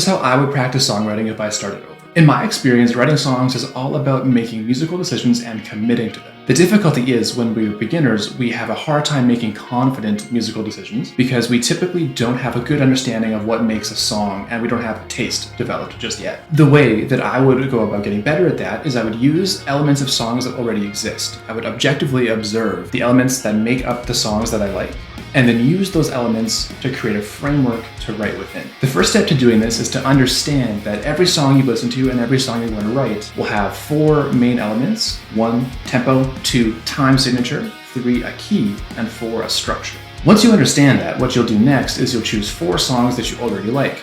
This is how I would practice songwriting if I started over. In my experience, writing songs is all about making musical decisions and committing to them. The difficulty is when we're beginners, we have a hard time making confident musical decisions because we typically don't have a good understanding of what makes a song and we don't have taste developed just yet. The way that I would go about getting better at that is I would use elements of songs that already exist. I would objectively observe the elements that make up the songs that I like, and then use those elements to create a framework to write within. The first step to doing this is to understand that every song you listen to and every song you're going to write will have 4 main elements: 1, tempo; 2, time signature; 3, a key; and 4, a structure. Once you understand that, what you'll do next is you'll choose 4 songs that you already like.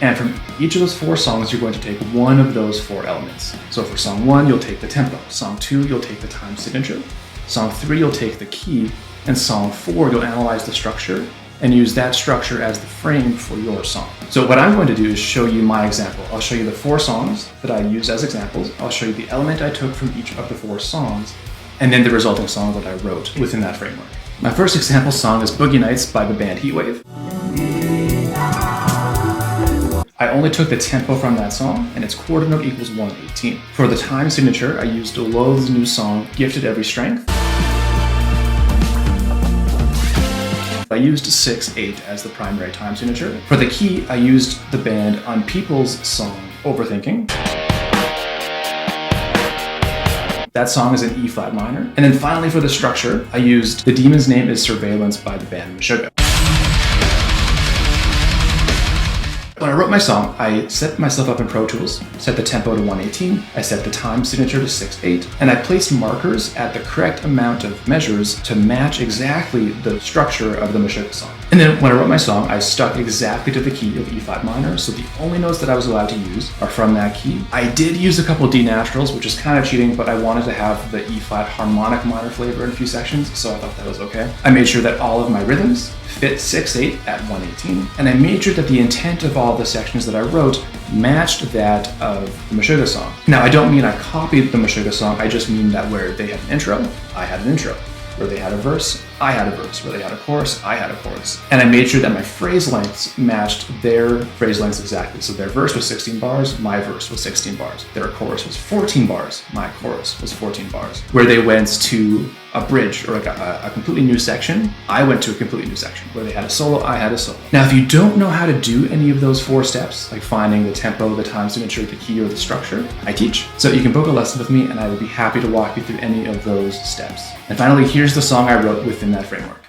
And from each of those 4 songs, you're going to take one of those 4 elements. So for song 1, you'll take the tempo. Song 2, you'll take the time signature. Song 3, you'll take the key. And song 4, you'll analyze the structure and use that structure as the frame for your song. So what I'm going to do is show you my example. I'll show you the 4 songs that I use as examples. I'll show you the element I took from each of the 4 songs, and then the resulting song that I wrote within that framework. My first example song is Boogie Nights by the band Heatwave. I only took the tempo from that song, and its quarter note equals 118. For the time signature, I used Loath's new song, Gifted Every Strength. I used 6/8 as the primary time signature. For the key, I used the band On People's song, Overthinking. That song is in E flat minor. And then finally for the structure, I used The Demon's Name is Surveillance by the band Meshuggah. When I wrote my song, I set myself up in Pro Tools, set the tempo to 118, I set the time signature to 6/8, and I placed markers at the correct amount of measures to match exactly the structure of the Meshuggah song. And then when I wrote my song, I stuck exactly to the key of E flat minor, so the only notes that I was allowed to use are from that key. I did use a couple D naturals, which is kind of cheating, but I wanted to have the E flat harmonic minor flavor in a few sections, so I thought that was okay. I made sure that all of my rhythms fit 6/8 at 118, and I made sure that the intent of all the sections that I wrote matched that of the Meshuggah song. Now, I don't mean I copied the Meshuggah song, I just mean that where they had an intro, I had an intro. Where they had a verse, I had a verse. Where they had a chorus, I had a chorus. And I made sure that my phrase lengths matched their phrase lengths exactly. So their verse was 16 bars, my verse was 16 bars. Their chorus was 14 bars, my chorus was 14 bars. Where they went to a bridge or like a completely new section, I went to a completely new section. Where they had a solo, I had a solo. Now, if you don't know how to do any of those 4 steps, like finding the tempo, the time signature, the key, or the structure, I teach. So you can book a lesson with me and I would be happy to walk you through any of those steps. And finally, here's the song I wrote within that framework.